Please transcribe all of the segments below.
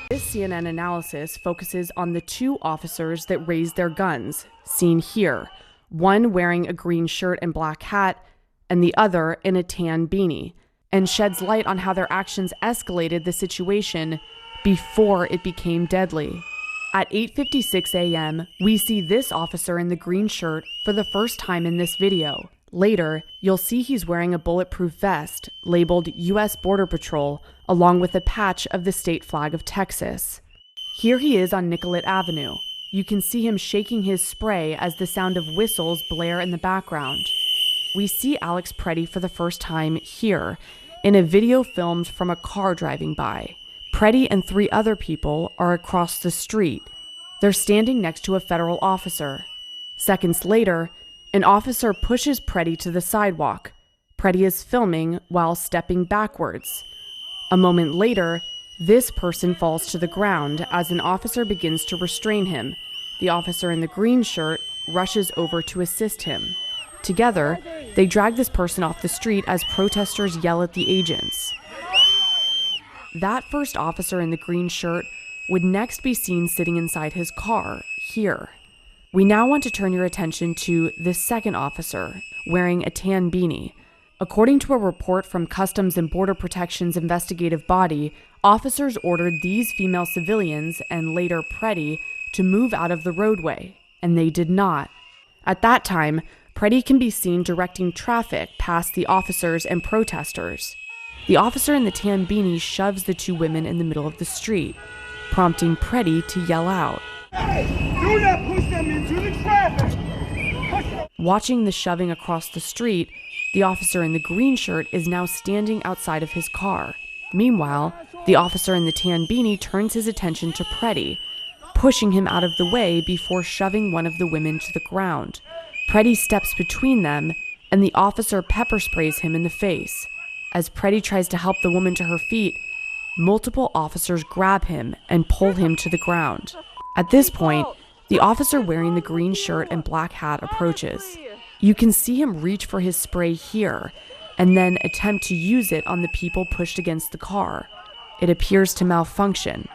This CNN analysis focuses on the two officers that raised their guns, seen here, one wearing a green shirt and black hat, and the other in a tan beanie, and sheds light on how their actions escalated the situation before it became deadly. At 8:56 a.m., we see this officer in the green shirt for the first time in this video. Later, you'll see he's wearing a bulletproof vest labeled U.S. Border Patrol, along with a patch of the state flag of Texas. Here he is on Nicollet Avenue. You can see him shaking his spray as the sound of whistles blare in the background. We see Alex Preddy for the first time here, in a video filmed from a car driving by. Preddy and three other people are across the street. They're standing next to a federal officer. Seconds later, an officer pushes Preddy to the sidewalk. Preddy is filming while stepping backwards. A moment later, this person falls to the ground as an officer begins to restrain him. The officer in the green shirt rushes over to assist him. Together, they drag this person off the street as protesters yell at the agents. That first officer in the green shirt would next be seen sitting inside his car, here. We now want to turn your attention to this second officer, wearing a tan beanie. According to a report from Customs and Border Protection's investigative body, officers ordered these female civilians, and later Preddy, to move out of the roadway, and they did not. At that time, Preddy can be seen directing traffic past the officers and protesters. The officer in the tan beanie shoves the two women in the middle of the street, prompting Preddy to yell out. Hey, do not push them into the traffic! Watching the shoving across the street, the officer in the green shirt is now standing outside of his car. Meanwhile, the officer in the tan beanie turns his attention to Preddy, pushing him out of the way before shoving one of the women to the ground. Preddy steps between them, and the officer pepper sprays him in the face. As Preddy tries to help the woman to her feet, multiple officers grab him and pull him to the ground. At this point, the officer wearing the green shirt and black hat approaches. You can see him reach for his spray here, and then attempt to use it on the people pushed against the car. It appears to malfunction.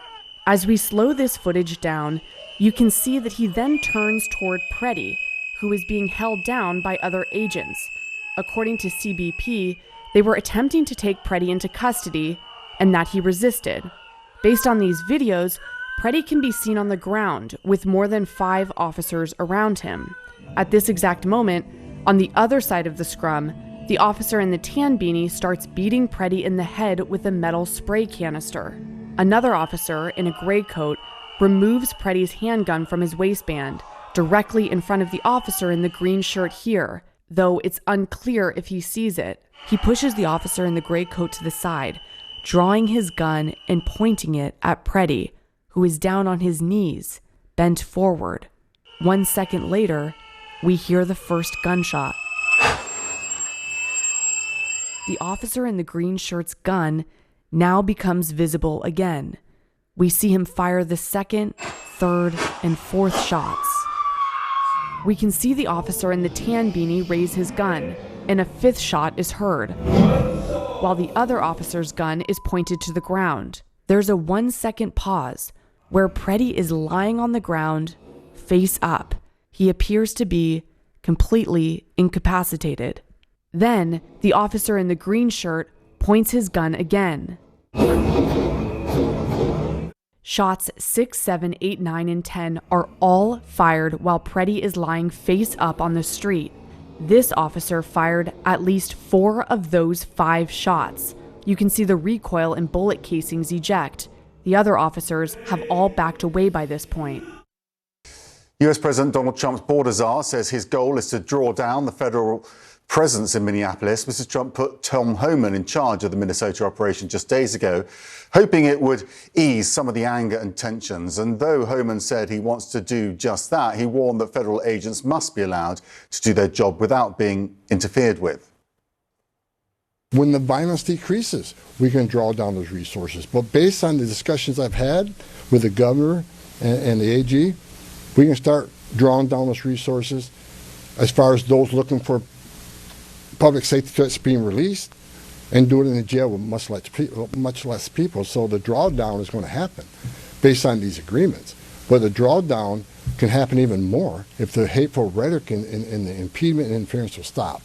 As we slow this footage down, you can see that he then turns toward Preddy, who is being held down by other agents. According to CBP, they were attempting to take Preddy into custody, and that he resisted. Based on these videos, Preddy can be seen on the ground with more than 5 officers around him. At this exact moment, on the other side of the scrum, the officer in the tan beanie starts beating Preddy in the head with a metal spray canister. Another officer in a gray coat removes Preddy's handgun from his waistband, directly in front of the officer in the green shirt here, though it's unclear if he sees it. He pushes the officer in the gray coat to the side, drawing his gun and pointing it at Preddy, who is down on his knees, bent forward. 1 second later, we hear the first gunshot. The officer in the green shirt's gun now becomes visible again. We see him fire the second, third, and fourth shots. We can see the officer in the tan beanie raise his gun, and a fifth shot is heard, while the other officer's gun is pointed to the ground. There's a 1 second pause where Preddy is lying on the ground, face up. He appears to be completely incapacitated. Then, the officer in the green shirt points his gun again. Shots 6, 7, 8, 9, and 10 are all fired while Preddy is lying face up on the street. This officer fired at least 4 of those 5 shots. You can see the recoil and bullet casings eject. The other officers have all backed away by this point. US President Donald Trump's border czar says his goal is to draw down the federal presence in Minneapolis. Mr. Trump put Tom Homan in charge of the Minnesota operation just days ago, hoping it would ease some of the anger and tensions. And though Homan said he wants to do just that, he warned that federal agents must be allowed to do their job without being interfered with. When the violence decreases, we can draw down those resources. But based on the discussions I've had with the governor and the AG, we can start drawing down those resources as far as those looking for public safety threats being released, and do it in the jail with much less people. So the drawdown is going to happen based on these agreements. But the drawdown can happen even more if the hateful rhetoric and the impediment and interference will stop.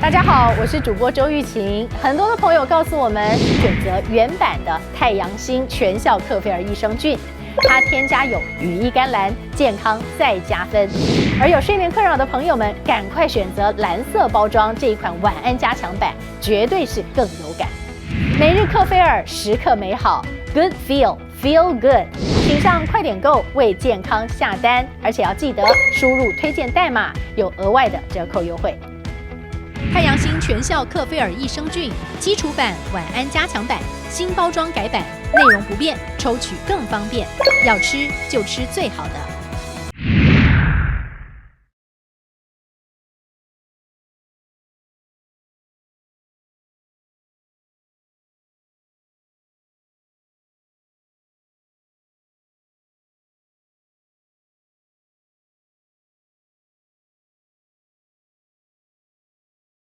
大家好，我是主播周玉琴。很多的朋友告诉我们，选择原版的太阳星全效克菲尔益生菌，它添加有羽衣甘蓝，健康再加分。而有睡眠困扰的朋友们，赶快选择蓝色包装这一款晚安加强版，绝对是更有感。每日克菲尔，时刻美好 ，Good Feel Good， 请上快点购为健康下单，而且要记得输入推荐代码，有额外的折扣优惠。太阳星全效克菲尔益生菌基础版、晚安加强版，新包装改版，内容不变，抽取更方便。要吃就吃最好的。